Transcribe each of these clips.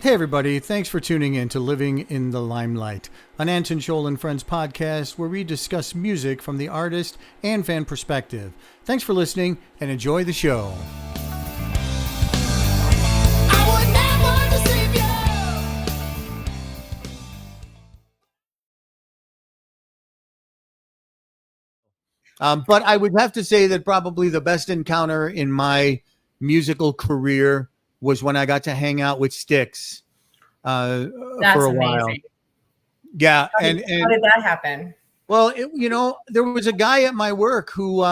Hey everybody, thanks for tuning in to Living in the Limelight, an Anton and Friends podcast where we discuss music from the artist and fan perspective. Thanks for listening and enjoy the show. But I would have to say that probably the best encounter in my musical career was when I got to hang out with STYX for a while. Amazing. Yeah. How did that happen? Well, there was a guy at my work who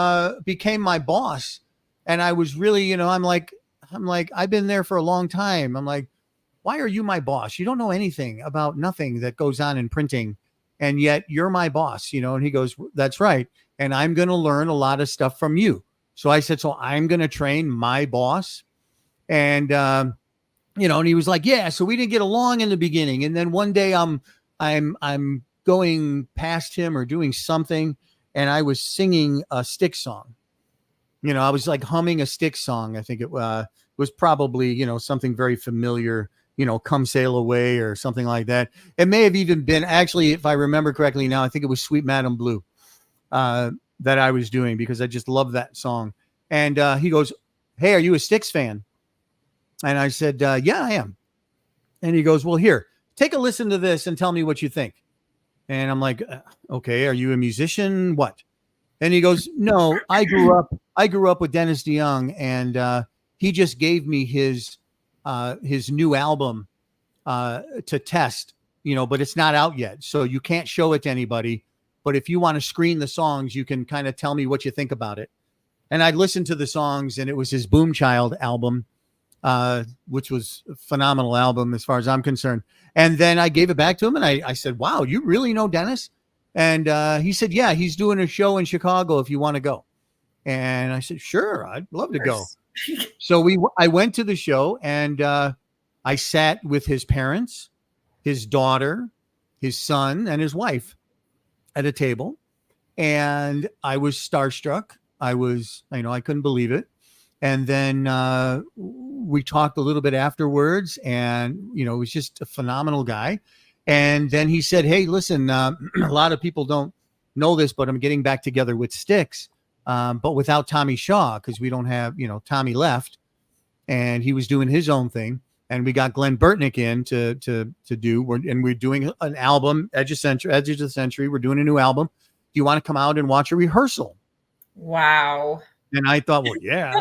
became my boss, and I was really, I'm like, I've been there for a long time. I'm like, why are you my boss? You don't know anything about nothing that goes on in printing, and yet you're my boss, And he goes, that's right. And I'm going to learn a lot of stuff from you. So I said, so I'm going to train my boss. And, and he was like, yeah. So we didn't get along in the beginning. And then one day I'm going past him or doing something, and I was singing a STYX song. I was like humming a STYX song. I think it was probably, something very familiar, Come Sail Away or something like that. It may have even been, actually, if I remember correctly now, I think it was Sweet Madam Blue that I was doing, because I just love that song. And he goes, hey, are you a STYX fan? And I said, yeah, I am. And he goes, well, here, take a listen to this and tell me what you think. And I'm like, okay, are you a musician? What? And he goes, no, I grew up with Dennis DeYoung, and he just gave me his new album to test, but it's not out yet. So you can't show it to anybody. But if you want to screen the songs, you can kind of tell me what you think about it. And I listened to the songs, and it was his Boom Child album, which was a phenomenal album as far as I'm concerned. And then I gave it back to him, and I said, wow, you really know Dennis? And he said, yeah, he's doing a show in Chicago if you want to go. And I said, sure, I'd love to go. So I went to the show, and I sat with his parents, his daughter, his son, and his wife at a table. And I was starstruck. I couldn't believe it. And then we talked a little bit afterwards, and, it was just a phenomenal guy. And then he said, hey, listen, a lot of people don't know this, but I'm getting back together with STYX, but without Tommy Shaw, because we don't have, Tommy left, and he was doing his own thing. And we got Glenn Burtnick in to do, we're doing an album, Edge of the Century. We're doing a new album. Do you want to come out and watch a rehearsal? Wow. And I thought, well, yeah.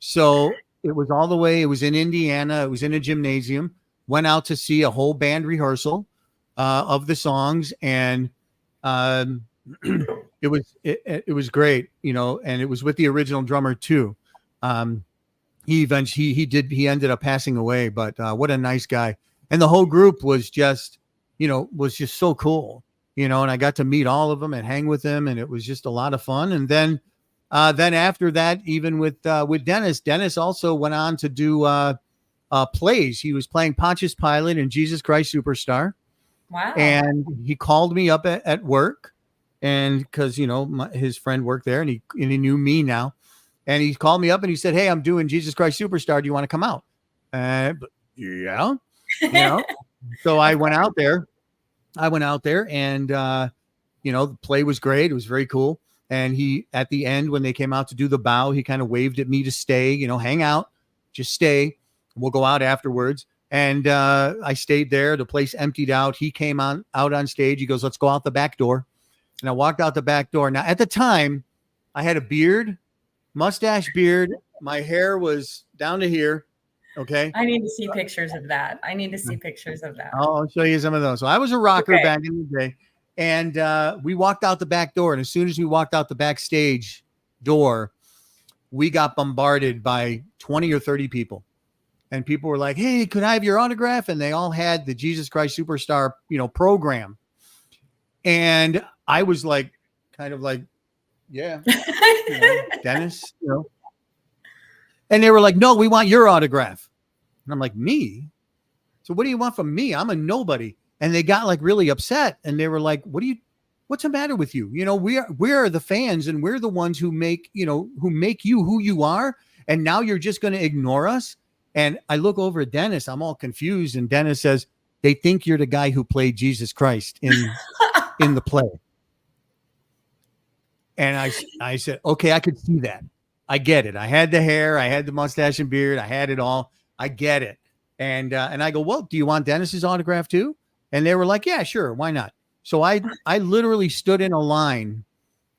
So it was all the way. It was in Indiana. It was in a gymnasium. Went out to see a whole band rehearsal of the songs, and it was great, and it was with the original drummer too. He ended up passing away, but what a nice guy. And the whole group was just so cool, and I got to meet all of them and hang with them, and it was just a lot of fun. And then after that, even with Dennis also went on to do plays. He was playing Pontius Pilate and Jesus Christ Superstar. Wow. And he called me up at work, and because his friend worked there, and he knew me now. And he called me up and he said, hey, I'm doing Jesus Christ Superstar. Do you want to come out? Yeah. So I went out there. And, the play was great. It was very cool. And he, at the end, when they came out to do the bow, he kind of waved at me to stay, hang out, just stay. We'll go out afterwards. And I stayed there. The place emptied out. He came out on stage. He goes, let's go out the back door. And I walked out the back door. Now, at the time, I had a beard. Mustache, beard. My hair was down to here. Okay. I need to see pictures of that. I'll show you some of those. So I was a rocker back in the day. And we walked out the back door. And as soon as we walked out the backstage door, we got bombarded by 20 or 30 people. And people were like, hey, could I have your autograph? And they all had the Jesus Christ Superstar, program. And I was like, kind of like, yeah, Dennis, And they were like, no, we want your autograph. And I'm like, me? So what do you want from me? I'm a nobody. And they got like really upset. And they were like, what's the matter with you? We are the fans, and we're the ones who make you who you are. And now you're just going to ignore us. And I look over at Dennis, I'm all confused. And Dennis says, they think you're the guy who played Jesus Christ in the play. And I said, okay, I could see that. I get it. I had the hair, I had the mustache and beard, I had it all. I get it. And I go, well, do you want Dennis's autograph too? And they were like, yeah, sure, why not? So I literally stood in a line.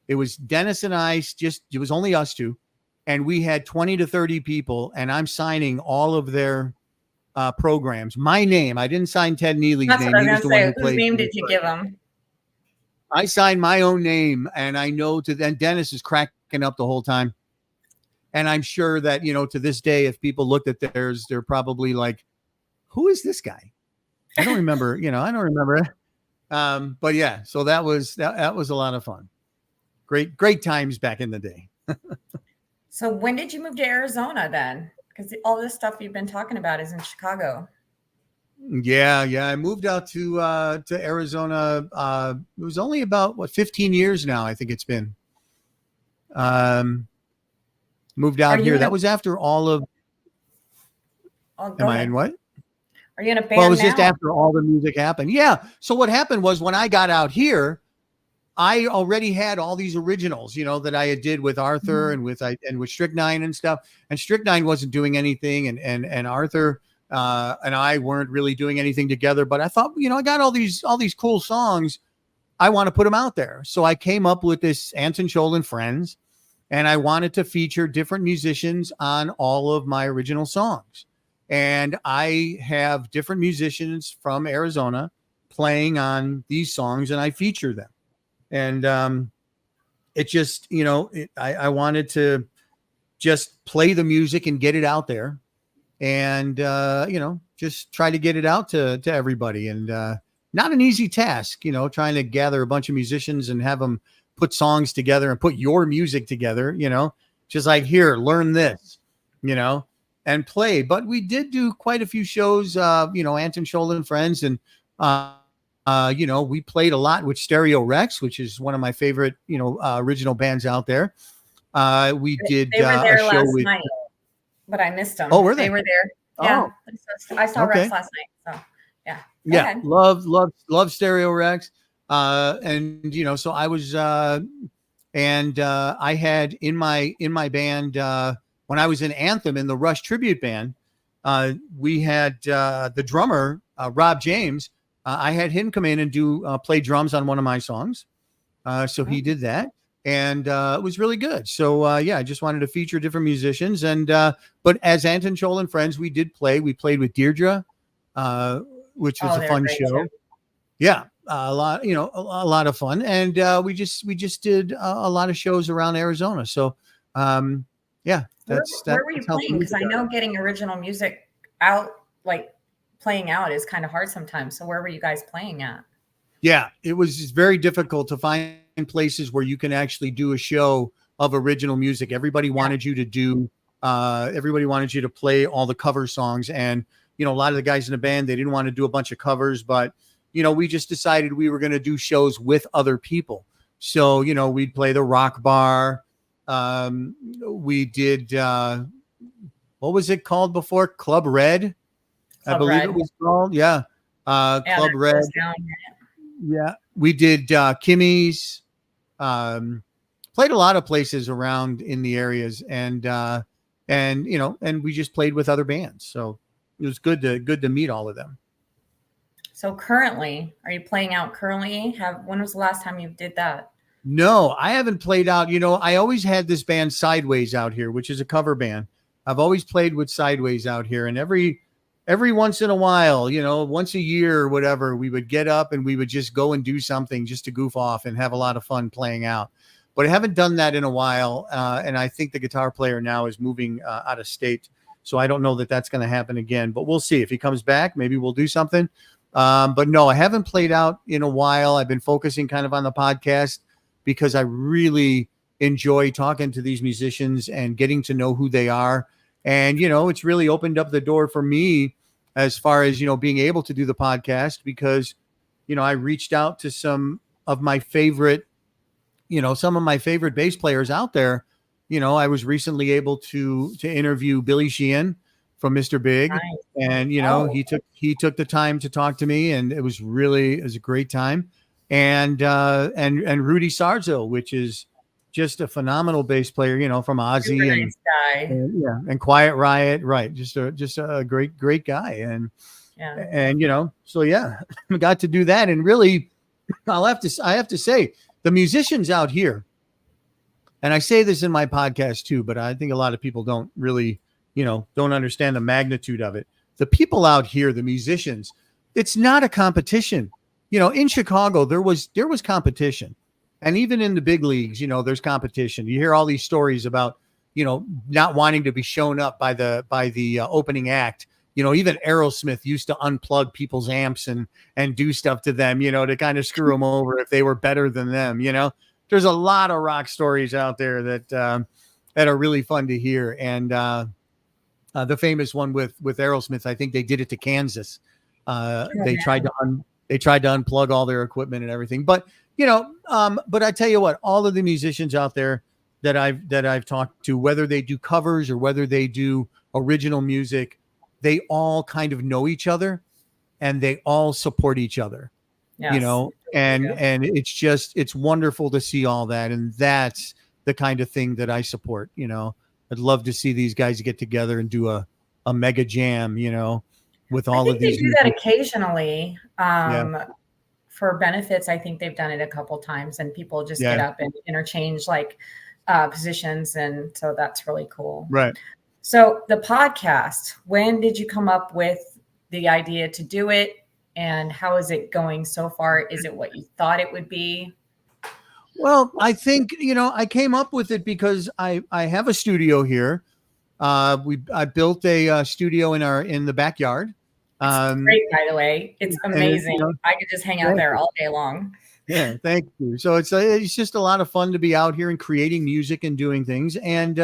It was Dennis and I, it was only us two, and we had 20 to 30 people, and I'm signing all of their programs. My name. I didn't sign Ted Neely's That's name. what I He was was the going one to who say. Whose played. name did you give him? I signed my own name, and I know then Dennis is cracking up the whole time. And I'm sure that, to this day, if people looked at theirs, they're probably like, who is this guy? I don't remember, I don't remember. But yeah, so that was a lot of fun. Great times back in the day. So when did you move to Arizona then? Because all this stuff you've been talking about is in Chicago. Yeah. I moved out to Arizona. It was only about 15 years now. I think it's been. Moved out here. That was after all of. Oh, am I in what? Are you in a band? Well, it was now? just after all the music happened. Yeah. So what happened was when I got out here, I already had all these originals, that I had did with Arthur and with Strychnine and stuff. And Strychnine wasn't doing anything, and Arthur and I weren't really doing anything together. But I thought, I got all these cool songs. I want to put them out there. So I came up with this Anton and Friends, and I wanted to feature different musicians on all of my original songs. And I have different musicians from Arizona playing on these songs, and I feature them. And it just, I wanted to just play the music and get it out there, and just try to get it out to everybody. And not an easy task, trying to gather a bunch of musicians and have them put songs together and put your music together, just like, here, learn this, and play. But we did do quite a few shows, Anton and Friends, and we played a lot with Stereo Rex, which is one of my favorite, original bands out there. We did they were there a show last with night, but I missed them. Oh, were they? They were there. Yeah, I saw Rex last night. So yeah. Yeah, love Stereo Rex. And so I was I had in my band when I was in Anthem in the Rush tribute band, we had the drummer Rob James. I had him come in and play drums on one of my songs. So he did that, and it was really good. So I just wanted to feature different musicians, and but as Anton and Friends, we played with Deirdre, which was a fun show. Too. Yeah, a lot, a lot of fun, and we just did a lot of shows around Arizona. So where were you playing? Because I know getting original music out, like playing out, is kind of hard sometimes. So where were you guys playing at? Yeah, it was very difficult to find places where you can actually do a show of original music. Everybody wanted you to do, everybody wanted you to play all the cover songs. And, a lot of the guys in the band, they didn't want to do a bunch of covers, but, we just decided we were going to do shows with other people. So, we'd play the Rock Bar. We did, what was it called before? Club Red, I believe it was called. Yeah. Club Red. Yeah. We did Kimmy's, played a lot of places around in the areas, and we just played with other bands. So it was good to meet all of them. So currently, are you playing out currently? When was the last time you did that? No, I haven't played out. I always had this band Sideways out here, which is a cover band. I've always played with Sideways out here, and every once in a while, once a year or whatever, we would get up and we would just go and do something just to goof off and have a lot of fun playing out. But I haven't done that in a while. And I think the guitar player now is moving out of state. So I don't know that that's going to happen again, but we'll see. If he comes back, maybe we'll do something. But no, I haven't played out in a while. I've been focusing kind of on the podcast because I really enjoy talking to these musicians and getting to know who they are. And, it's really opened up the door for me as far as, being able to do the podcast, because, I reached out to some of my favorite bass players out there. I was recently able to interview Billy Sheehan from Mr. Big. Nice. And, he took the time to talk to me, and it was a great time. And Rudy Sarzo, which is just a phenomenal bass player, from Ozzy. Super and nice guy. and Quiet Riot. Right. Just a great guy. And so I got to do that. And really, I have to say, the musicians out here, and I say this in my podcast too, but I think a lot of people don't really, don't understand the magnitude of it. The people out here, the musicians, it's not a competition. In Chicago, there was competition. And even in the big leagues, there's competition. You hear all these stories about, not wanting to be shown up by the opening act. Even Aerosmith used to unplug people's amps and do stuff to them, to kind of screw them over if they were better than them. There's a lot of rock stories out there that are really fun to hear. And the famous one with Aerosmith, I think they did it to Kansas. They tried to unplug all their equipment and everything. But but I tell you what, all of the musicians out there that I've talked to, whether they do covers or whether they do original music, they all kind of know each other and they all support each other. Yes. And it's wonderful to see all that. And that's the kind of thing that I support. I'd love to see these guys get together and do a mega jam, with all of these. They do that occasionally. For benefits, I think they've done it a couple times, and people just get up and interchange positions, and so that's really cool. Right. So the podcast, when did you come up with the idea to do it, and how is it going so far? Is it what you thought it would be? Well, I think I came up with it because I have a studio here. I built a studio in the backyard. It's great, by the way. It's amazing. I could just hang out there all day long. Yeah, thank you. So it's just a lot of fun to be out here and creating music and doing things. And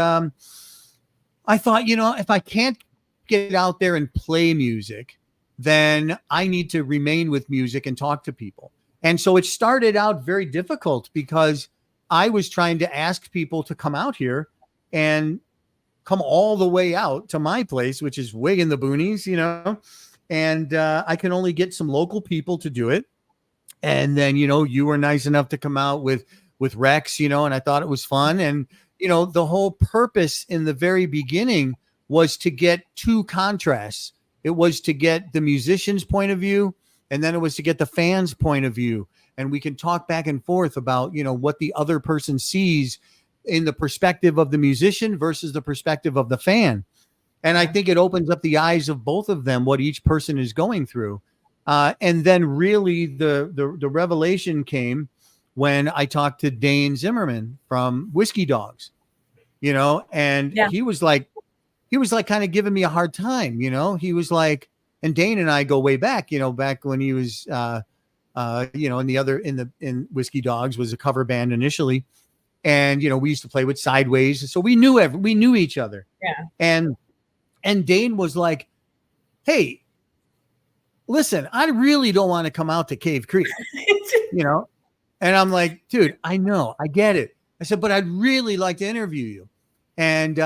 I thought, if I can't get out there and play music, then I need to remain with music and talk to people. And so it started out very difficult because I was trying to ask people to come out here and come all the way out to my place, which is way in the boonies, and I can only get some local people to do it. And then, you were nice enough to come out with Rex, and I thought it was fun. And, the whole purpose in the very beginning was to get two contrasts. It was to get the musician's point of view, and then it was to get the fans' point of view. And we can talk back and forth about, what the other person sees in the perspective of the musician versus the perspective of the fan. And I think it opens up the eyes of both of them, what each person is going through. And then really the revelation came when I talked to Dane Zimmerman from Whiskey Dogs, and he was like kind of giving me a hard time, he was like, and Dane and I go way back, back when he was, in Whiskey Dogs was a cover band initially. And, we used to play with Sideways. So we knew each other. Yeah. And Dane was like, hey, listen, I really don't want to come out to Cave Creek, and I'm like, dude, I know, I get it. I said, but I'd really like to interview you. And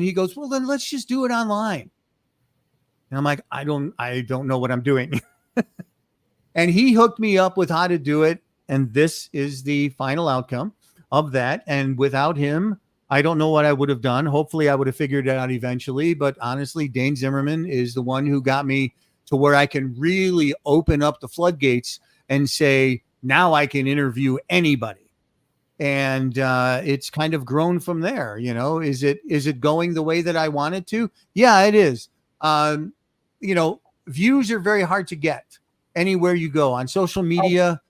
he goes, well, then let's just do it online. And I'm like, I don't know what I'm doing. And he hooked me up with how to do it. And this is the final outcome of that. And without him, I don't know what I would have done. Hopefully I would have figured it out eventually. But honestly, Dane Zimmerman is the one who got me to where I can really open up the floodgates and say, now I can interview anybody. And it's kind of grown from there. Is it going the way that I want it to? Yeah, it is. Views are very hard to get anywhere you go on social media.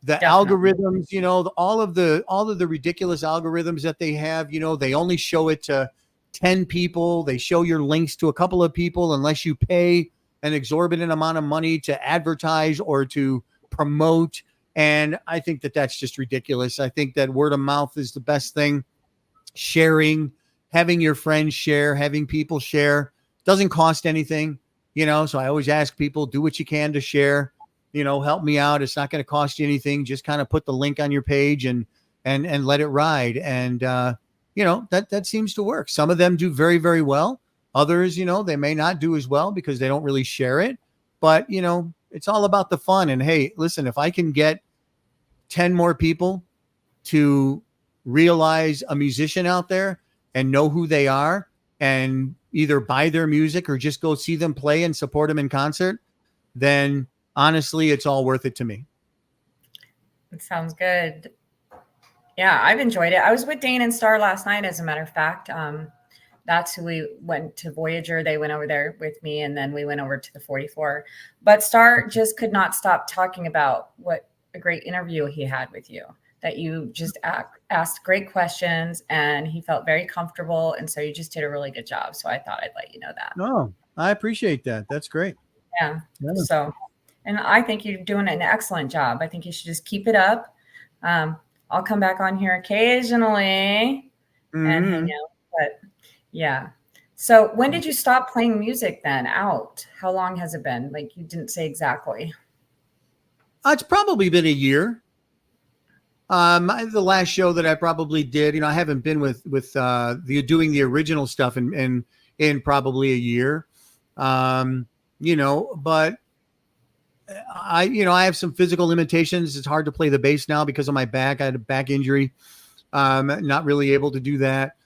The algorithms, all of the ridiculous algorithms that they have, they only show it to 10 people. They show your links to a couple of people unless you pay an exorbitant amount of money to advertise or to promote. And I think that that's just ridiculous. I think that word of mouth is the best thing. Sharing, having your friends share, having people share doesn't cost anything, so I always ask people, do what you can to share. Help me out. It's not going to cost you anything. Just kind of put the link on your page and let it ride. And, that seems to work. Some of them do very, very well. Others, they may not do as well because they don't really share it. But, it's all about the fun. And hey, listen, if I can get 10 more people to realize a musician out there and know who they are and either buy their music or just go see them play and support them in concert, then honestly, it's all worth it to me. It sounds good. Yeah, I've enjoyed it. I was with Dane and Star last night, as a matter of fact. That's who we went to Voyager. They went over there with me, and then we went over to the 44. But Star just could not stop talking about what a great interview he had with you, that you just asked great questions, and he felt very comfortable. And so you just did a really good job. So I thought I'd let you know that. Oh, I appreciate that. That's great. Yeah. So, and I think you're doing an excellent job. I think you should just keep it up. I'll come back on here occasionally and hang out. But yeah. So when did you stop playing music then out? How long has it been? Like, you didn't say exactly. It's probably been a year. The last show that I probably did, I haven't been with doing the original stuff in probably a year. But I have some physical limitations. It's hard to play the bass now because of my back. I had a back injury. Not really able to do that.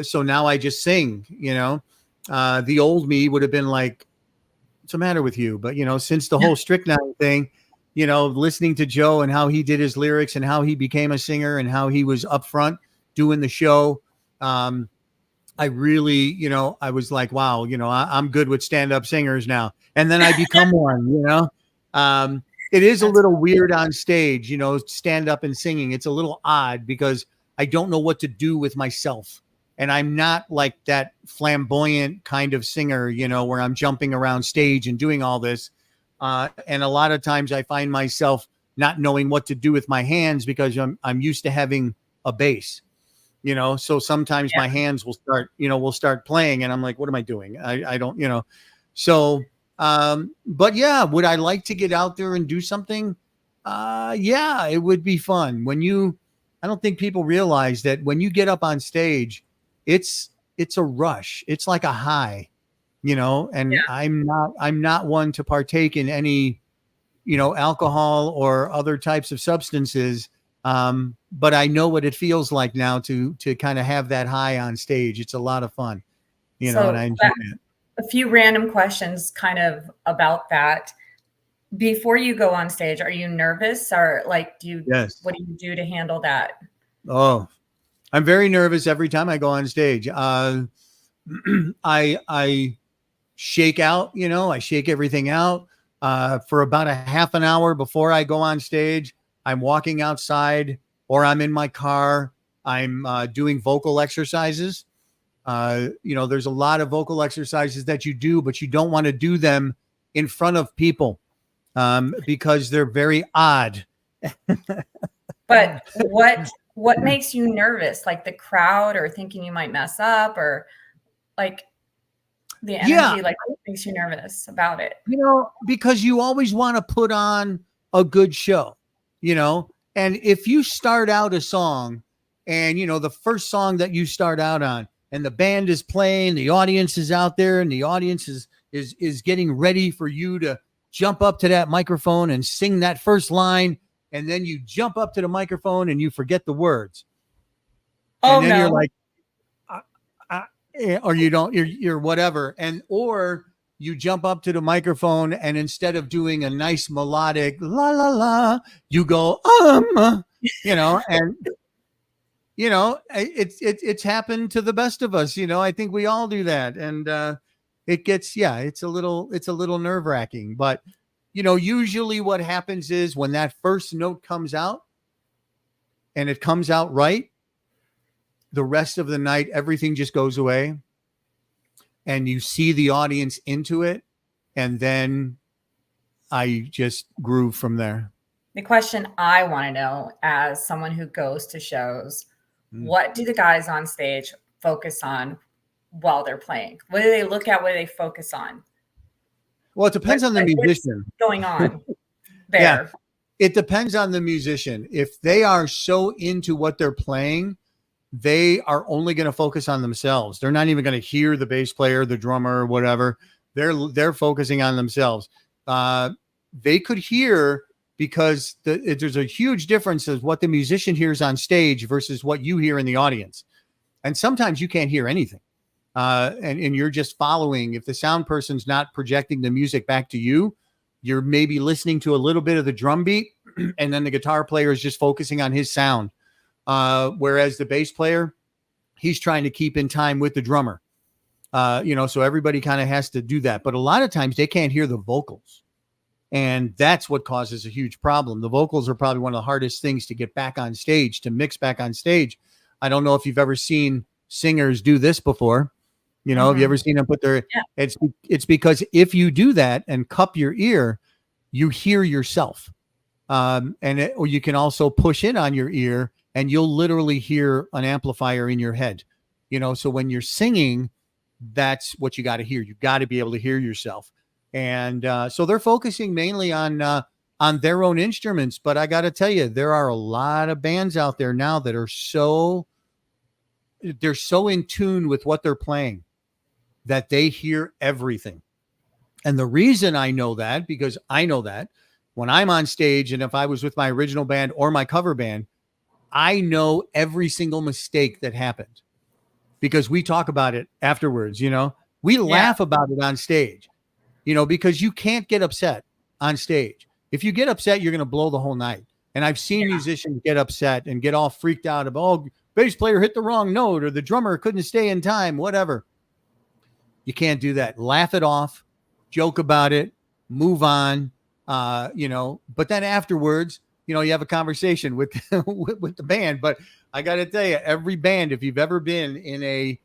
So now I just sing, the old me would have been like, what's the matter with you? But, since the whole Strychnine thing, listening to Joe and how he did his lyrics and how he became a singer and how he was up front doing the show. I really, I was like, wow, I'm good with stand-up singers now. And then I become one, it is a little weird on stage, stand up and singing. It's a little odd because I don't know what to do with myself. And I'm not like that flamboyant kind of singer, where I'm jumping around stage and doing all this. And a lot of times I find myself not knowing what to do with my hands because I'm used to having a bass, so sometimes my hands will start playing and I'm like, what am I doing? I don't, so, but yeah, would I like to get out there and do something? Yeah, it would be fun. I don't think people realize that when you get up on stage, it's a rush. It's like a high, and I'm not one to partake in any, alcohol or other types of substances. But I know what it feels like now to kind of have that high on stage. It's a lot of fun, and I enjoy it. A few random questions kind of about that. Before you go on stage, are you nervous or like, Yes. What do you do to handle that? Oh, I'm very nervous every time I go on stage. I shake out, I shake everything out, for about a half an hour before I go on stage. I'm walking outside or I'm in my car. I'm doing vocal exercises. There's a lot of vocal exercises that you do, but you don't want to do them in front of people because they're very odd. But what makes you nervous? Like the crowd or thinking you might mess up or like the energy, like what makes you nervous about it? Because you always want to put on a good show, and if you start out a song and, the first song that you start out on and the band is playing, the audience is out there and the audience is getting ready for you to jump up to that microphone and sing that first line. And then you jump up to the microphone and you forget the words. And then you're like, or you don't, you're whatever. Or you jump up to the microphone and instead of doing a nice melodic la la la, you go, and it's happened to the best of us. I think we all do that. And it's a little nerve wracking, but usually what happens is when that first note comes out and it comes out right, the rest of the night, everything just goes away and you see the audience into it. And then I just groove from there. The question I want to know as someone who goes to shows, what do the guys on stage focus on while they're playing? What do they look at? What do they focus on? Well, it depends on the musician. What's going on there? Yeah, it depends on the musician. If they are so into what they're playing they are only going to focus on themselves. They're not even going to hear the bass player, the drummer, or whatever. They're focusing on themselves. They could hear, because there's a huge difference of what the musician hears on stage versus what you hear in the audience. And sometimes you can't hear anything. And you're just following. If the sound person's not projecting the music back to you, you're maybe listening to a little bit of the drum beat, and then the guitar player is just focusing on his sound. Whereas the bass player, he's trying to keep in time with the drummer. So everybody kind of has to do that. But a lot of times they can't hear the vocals. And that's what causes a huge problem. The vocals are probably one of the hardest things to get back on stage, to mix back on stage. I don't know if you've ever seen singers do this before. Have you ever seen them put their, it's because if you do that and cup your ear, you hear yourself. Or you can also push in on your ear and you'll literally hear an amplifier in your head. So when you're singing, that's what you got to hear. You got to be able to hear yourself. And so they're focusing mainly on their own instruments. But I got to tell you, there are a lot of bands out there now that are they're so in tune with what they're playing that they hear everything. And the reason I know that, because I know that when I'm on stage, and if I was with my original band or my cover band, I know every single mistake that happened because we talk about it afterwards. We laugh about it on stage, because you can't get upset on stage. If you get upset, you're going to blow the whole night. And I've seen musicians get upset and get all freaked out about, oh, bass player hit the wrong note, or the drummer couldn't stay in time, whatever. You can't do that. Laugh it off, joke about it, move on. But then afterwards, you have a conversation with with the band. But I got to tell you, every band, if you've ever been in a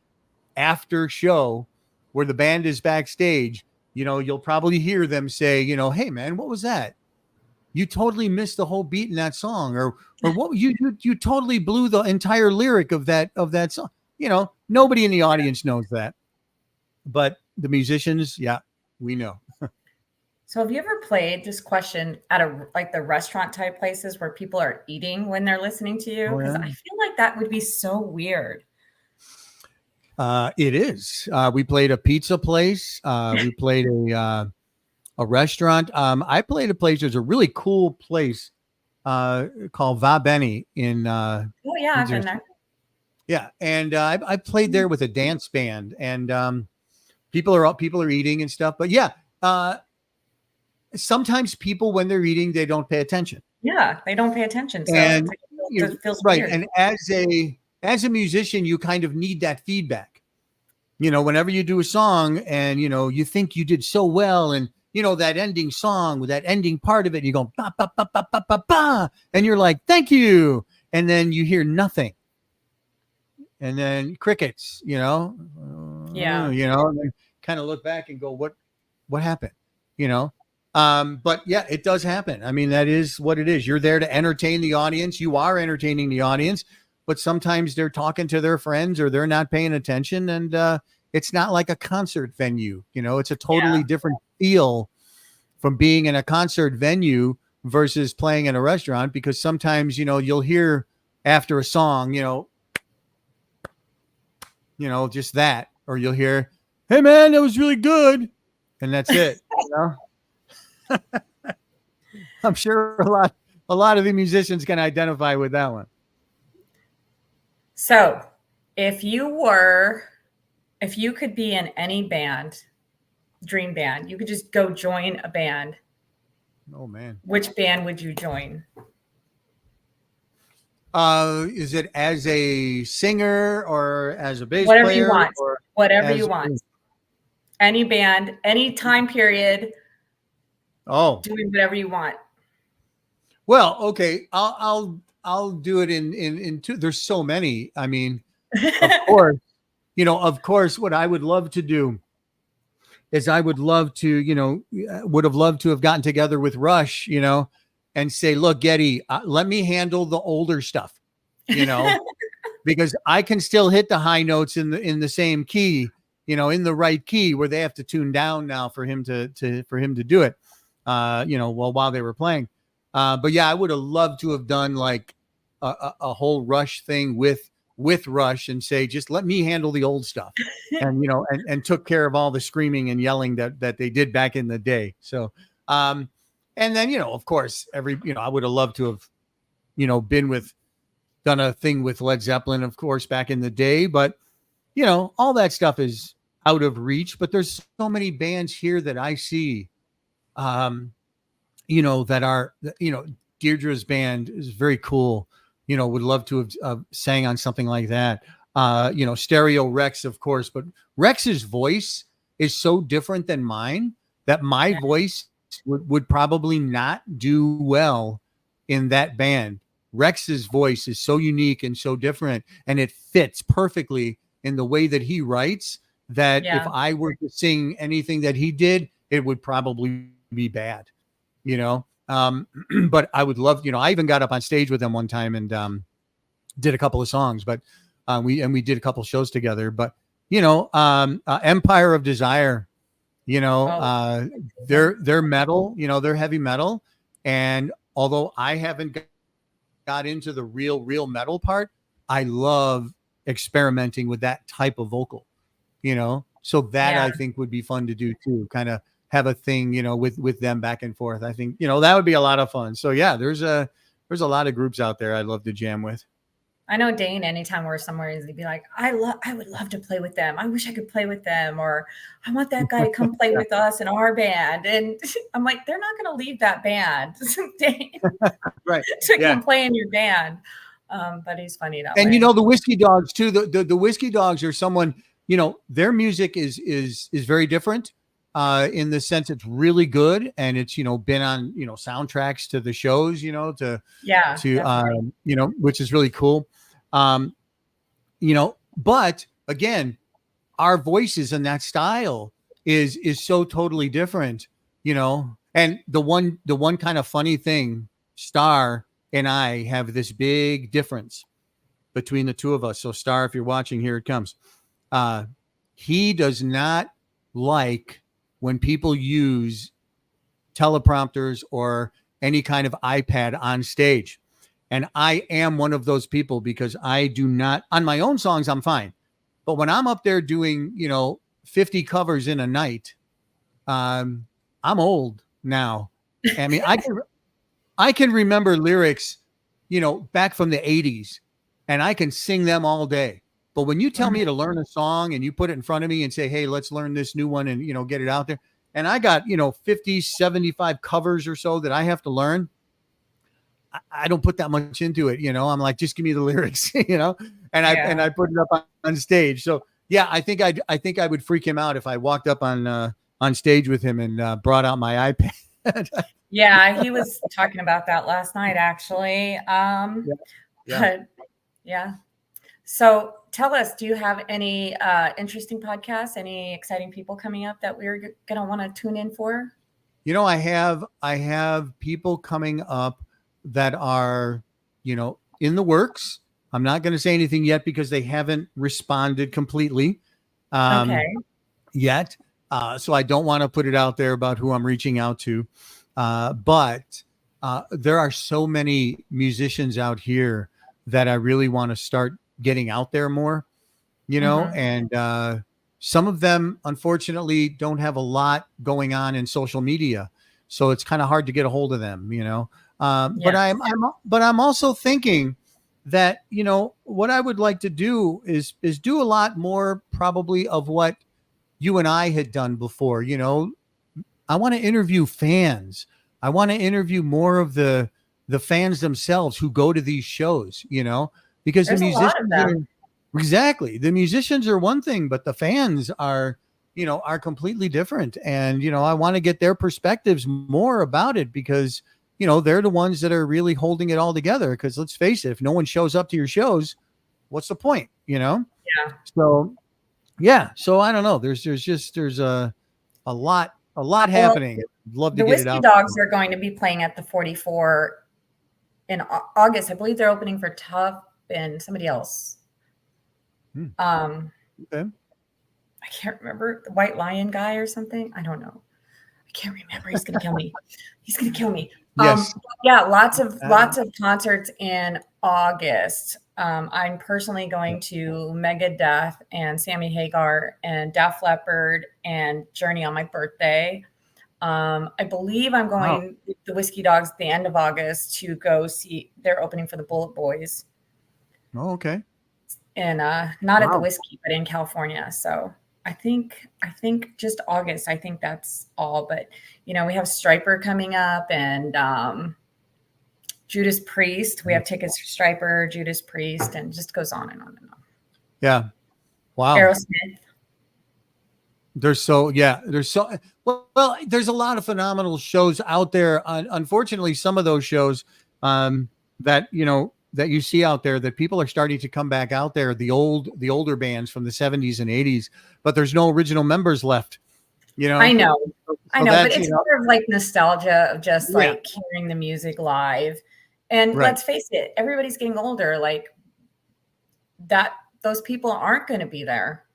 after show where the band is backstage, you'll probably hear them say, hey man, what was that? You totally missed the whole beat in that song, or what you totally blew the entire lyric of that song. Nobody in the audience knows that, but the musicians, we know. So have you ever played, this question, at the restaurant type places where people are eating when they're listening to you? Because I feel like that would be so weird. It is. We played a pizza place. We played a restaurant. I played a place. There's a really cool place called Va Bene in. I've been there. Yeah, and I played there with a dance band, and people are eating and stuff. But sometimes people, when they're eating, they don't pay attention. Yeah, they don't pay attention. So and it feels right. weird. And as a musician, you kind of need that feedback. Whenever you do a song and, you think you did so well, and, that ending song with that ending part of it, you go, ba, ba, ba, ba, ba, ba, ba, and you're like, thank you. And then you hear nothing. And then crickets, and then kind of look back and go, what happened? But it does happen. I mean, that is what it is. You're there to entertain the audience. You are entertaining the audience, but sometimes they're talking to their friends or they're not paying attention. And it's not like a concert venue. It's a totally different feel from being in a concert venue versus playing in a restaurant, because sometimes, you'll hear after a song, just that, or you'll hear, hey man, that was really good. And that's it. I'm sure a lot of the musicians can identify with that one. So if you could be in any band, dream band, you could just go join a band. Oh man. Which band would you join? Is it as a singer or as a bass Whatever player? You want. Whatever you want. Any band, any time period. Oh, doing whatever you want. Well, okay. I'll do it in two. There's so many. I mean, of course, what I would love to do is I would love to, would have loved to have gotten together with Rush, and say, look, Geddy, let me handle the older stuff, because I can still hit the high notes in the same key, in the right key, where they have to tune down now for him to do it, while they were playing. But I would have loved to have done like a whole Rush thing with with Rush and say, just let me handle the old stuff. And, and took care of all the screaming and yelling that they did back in the day. So, and then, of course, I would have loved to have, done a thing with Led Zeppelin, of course, back in the day, but all that stuff is out of reach. But there's so many bands here that I see, that are, Deirdre's band is very cool. Would love to have sang on something like that. Stereo Rex, of course, but Rex's voice is so different than mine that my voice would probably not do well in that band. Rex's voice is so unique and so different, and it fits perfectly in the way that he writes, that if I were to sing anything that he did, it would probably be bad, but I would love, I even got up on stage with him one time and did a couple of songs, but we did a couple shows together. But Empire of Desire, they're metal, they're heavy metal, and although I haven't got into the real metal part, I love experimenting with that type of vocal, so that I think would be fun to do too, kind of have a thing, with them back and forth. I think, that would be a lot of fun. So yeah, there's a lot of groups out there I'd love to jam with. I know Dane, anytime we're somewhere, he'd be like, I would love to play with them. I wish I could play with them. Or I want that guy to come play with us in our band. And I'm like, they're not going to leave that band, Dane, right, to come play in your band. But he's funny that and way. The Whiskey Dogs too. The Whiskey Dogs are someone, their music is very different. In the sense it's really good, and it's been on soundtracks to the shows, which is really cool. But again, our voices and that style is so totally different, and the one kind of funny thing, Star and I have this big difference between the two of us. So Star, if you're watching, here it comes. He does not like when people use teleprompters or any kind of iPad on stage. And I am one of those people, because I do not, on my own songs, I'm fine. But when I'm up there doing, 50 covers in a night, I'm old now. I mean, I can remember lyrics, back from the 80s, and I can sing them all day. But when you tell me to learn a song and you put it in front of me and say, hey, let's learn this new one and, get it out there. And I got, 50, 75 covers or so that I have to learn. I don't put that much into it. I'm like, just give me the lyrics, and I put it up on stage. So yeah, I think I would freak him out if I walked up on stage with him and brought out my iPad. Yeah. He was talking about that last night, actually. But yeah. So tell us, do you have any interesting podcasts, any exciting people coming up that we're going to want to tune in for? I have people coming up that are, in the works. I'm not going to say anything yet because they haven't responded completely yet. So I don't want to put it out there about who I'm reaching out to. But there are so many musicians out here that I really want to start getting out there more, and some of them, unfortunately, don't have a lot going on in social media. So it's kind of hard to get a hold of them, But I'm also thinking that, what I would like to do is do a lot more probably of what you and I had done before. I want to interview fans. I want to interview more of the fans themselves who go to these shows, because there's the musicians exactly. The musicians are one thing, but the fans are completely different. And, I want to get their perspectives more about it, because, they're the ones that are really holding it all together. Because let's face it, if no one shows up to your shows, what's the point, Yeah. So, yeah. So I don't know. There's a lot happening. I'd love to get it out. The Whiskey Dogs are going to be playing at the 44 in August. I believe they're opening for Tough and somebody else. Okay. I can't remember, the White Lion guy or something. I don't know. I can't remember. He's going to kill me. He's going to kill me. Yes. Yeah, lots of concerts in August. I'm personally going to Megadeth and Sammy Hagar and Def Leppard and Journey on my birthday. I believe I'm going with the Whiskey Dogs at the end of August to go see. They're opening for the Bullet Boys. Oh, okay. And not at the Whiskey, but in California. So I think just August. I think that's all. But we have Striper coming up and Judas Priest. We have tickets for Striper, Judas Priest, and just goes on and on and on. Yeah. Wow. Aerosmith. There's a lot of phenomenal shows out there. Unfortunately, some of those shows that you see out there, that people are starting to come back out there, the older bands from the 70s and 80s, but there's no original members left. I know, but it's sort of like nostalgia of just like hearing the music live. And let's face it, everybody's getting older. Like that, those people aren't going to be there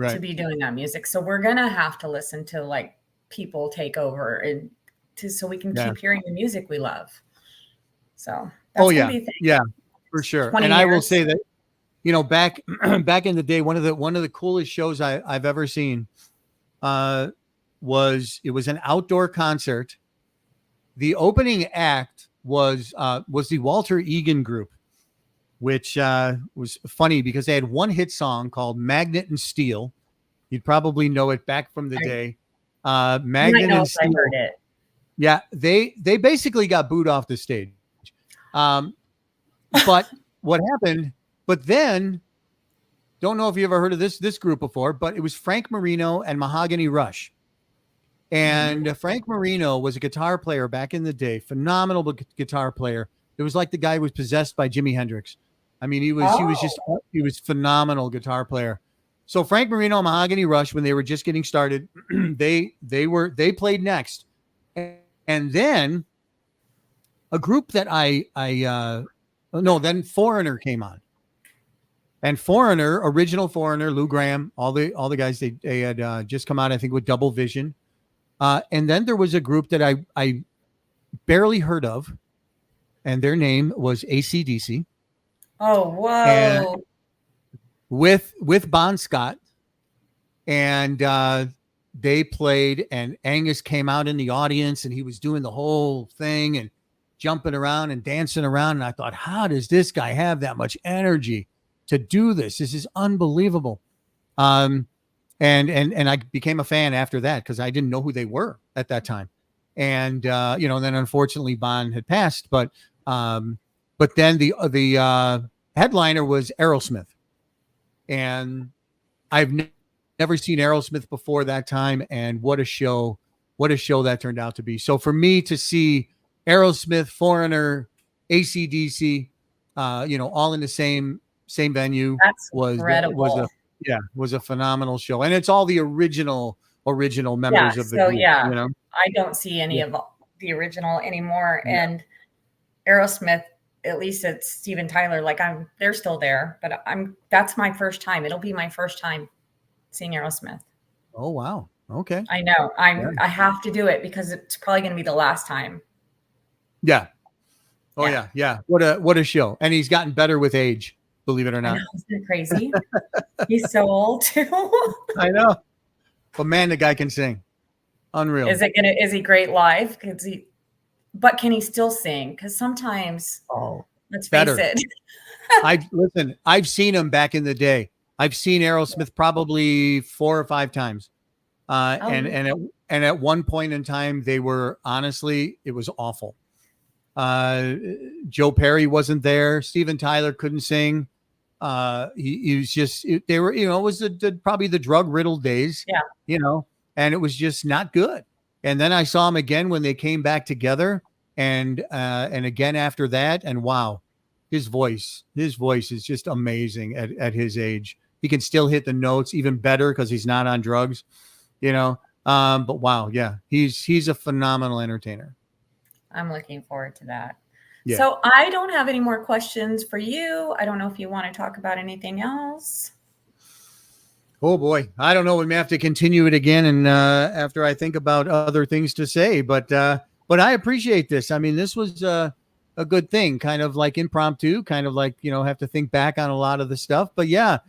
to be doing that music. So we're going to have to listen to like people take over so we can keep hearing the music we love. So that's gonna be a thing. Yeah, for sure. And I will say that, back in the day, one of the coolest shows I've ever seen was an outdoor concert. The opening act was the Walter Egan Group, which was funny because they had one hit song called Magnet and Steel. You'd probably know it back from the day. Magnet and Steel. I heard it. Yeah, they basically got booed off the stage. But what happened? But then, don't know if you ever heard of this group before, but it was Frank Marino and Mahogany Rush. And Frank Marino was a guitar player back in the day, phenomenal guitar player. It was like the guy who was possessed by Jimi Hendrix. I mean, he was phenomenal guitar player. So Frank Marino and Mahogany Rush, when they were just getting started, they played next. And then a group that then Foreigner came on. And original Foreigner, Lou Gramm, all the guys, they had just come out, I think, with Double Vision. And then there was a group that I barely heard of, and their name was AC/DC. Oh, whoa. And with Bon Scott. And they played, and Angus came out in the audience, and he was doing the whole thing and jumping around and dancing around. And I thought, how does this guy have that much energy to do this? This is unbelievable. And I became a fan after that because I didn't know who they were at that time. And, then unfortunately Bon had passed, but then the headliner was Aerosmith. And I've never seen Aerosmith before that time. And what a show that turned out to be. So for me to see Aerosmith, Foreigner, AC/DC, all in the same venue, was a phenomenal show. And it's all the original members of the group. I don't see any of the original anymore. And Aerosmith, at least it's Steven Tyler, they're still there, but that's my first time. It'll be my first time seeing Aerosmith. Oh, wow. Okay. I know. I have to do it because it's probably going to be the last time. Yeah. Oh yeah. What a show. And he's gotten better with age, believe it or not. Isn't it crazy? He's so old too. I know. But man, the guy can sing. Unreal. Is he great live? But can he still sing? Because sometimes, let's face it. I've seen him back in the day. I've seen Aerosmith probably 4 or 5 times. And at one point in time, they were, honestly, it was awful. Joe Perry wasn't there. Steven Tyler couldn't sing. He was just, they were, it was probably the drug riddled days, and it was just not good. And then I saw him again when they came back together, and again after that. And wow, his voice is just amazing at his age. He can still hit the notes even better because he's not on drugs, but wow. Yeah. He's a phenomenal entertainer. I'm looking forward to that. Yeah. So I don't have any more questions for you. I don't know if you want to talk about anything else. Oh boy, I don't know. We may have to continue it again, and after I think about other things to say, but I appreciate this. I mean, this was a good thing, kind of like impromptu, kind of like have to think back on a lot of the stuff. But yeah,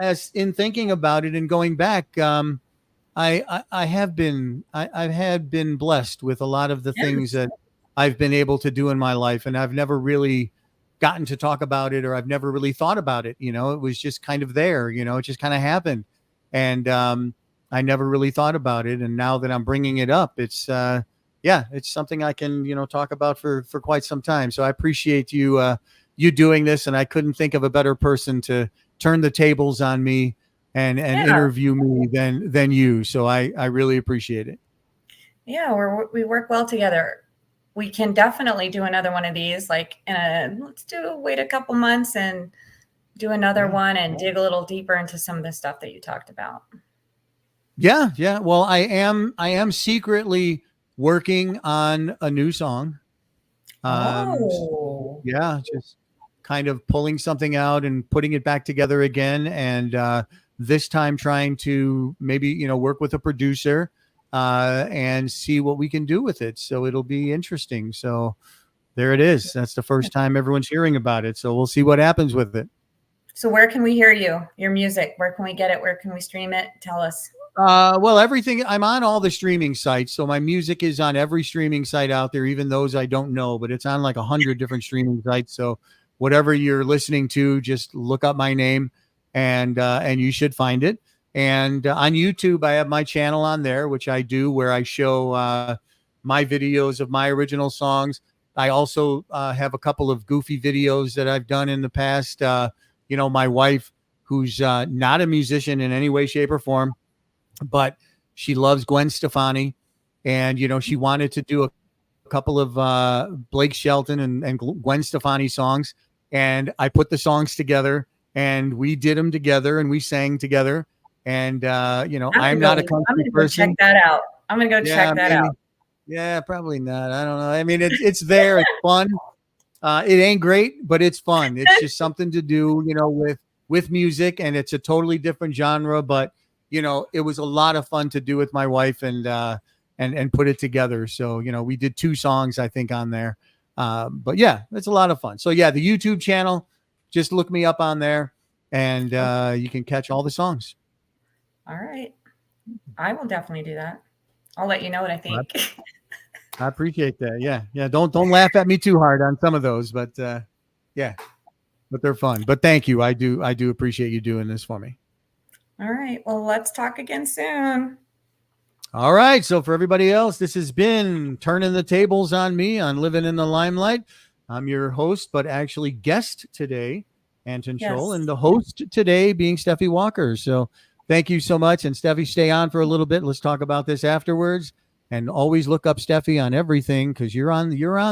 as in thinking about it and going back, I have been I had been blessed with a lot of the things Yes. that I've been able to do in my life, and I've never really gotten to talk about it, or I've never really thought about it. It was just kind of there. It just kind of happened, and I never really thought about it. And now that I'm bringing it up, it's yeah, it's something I can talk about for quite some time. So I appreciate you doing this, and I couldn't think of a better person to turn the tables on me and Yeah. interview me than you. So I really appreciate it. Yeah, we work well together. We can definitely do another one of these. Like, wait a couple months and do another one and dig a little deeper into some of the stuff that you talked about. Yeah, yeah. Well, I am secretly working on a new song. Oh, Yeah, just kind of pulling something out and putting it back together again, and this time trying to maybe work with a producer and see what we can do with it. So it'll be interesting. So there it is. That's the first time everyone's hearing about it. So we'll see what happens with it. so where can we hear your music? Where can we get it? Where can we stream it? Tell us. Well, everything, I'm on all the streaming sites. So my music is on every streaming site out there, even those I don't know, but it's on like 100 different streaming sites. So whatever you're listening to, just look up my name and you should find it. And on YouTube, I have my channel on there, which I do, where I show my videos of my original songs. I also have a couple of goofy videos that I've done in the past. My wife, who's not a musician in any way, shape, or form, but she loves Gwen Stefani, and she wanted to do a couple of Blake Shelton and Gwen Stefani songs, and I put the songs together and we did them together and we sang together. And I'm not a country person. Check that out. I'm gonna go check that out. Yeah, probably not. I don't know. I mean, it's there. It's fun. It ain't great, but it's fun. It's just something to do, with music, and it's a totally different genre, but it was a lot of fun to do with my wife and put it together. So, we did 2 songs, I think, on there. But yeah, it's a lot of fun. So yeah, the YouTube channel, just look me up on there and you can catch all the songs. All right. I will definitely do that. I'll let you know what I think. I appreciate that. Yeah. Yeah. Don't laugh at me too hard on some of those, but yeah, but they're fun. But thank you. I do appreciate you doing this for me. All right. Well, let's talk again soon. All right. So for everybody else, this has been Turning the Tables on Me on Living in the Limelight. I'm your host, but actually guest today, Anton Scholl, and the host today being Stephy Walker. So thank you so much. And Steffi, stay on for a little bit. Let's talk about this afterwards. And always look up Steffi on everything, because you're on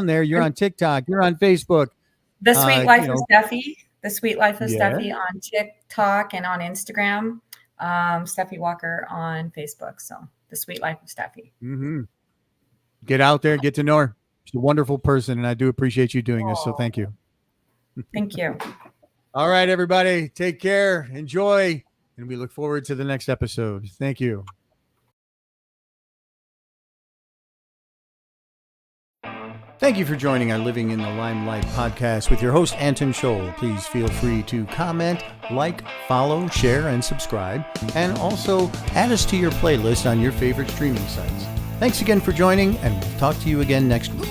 there. You're on TikTok. You're on Facebook. The Sweet Life of Steffi. The Sweet Life of Steffi on TikTok and on Instagram. Stephy Walker on Facebook. So The Sweet Life of Steffi. Mm-hmm. Get out there, get to know her. She's a wonderful person, and I do appreciate you doing this. So thank you. Thank you. All right, everybody, take care, enjoy, and we look forward to the next episode. Thank you. Thank you for joining our Living in the Limelight podcast with your host, Anton Scholl. Please feel free to comment, like, follow, share, and subscribe. And also add us to your playlist on your favorite streaming sites. Thanks again for joining, and we'll talk to you again next week.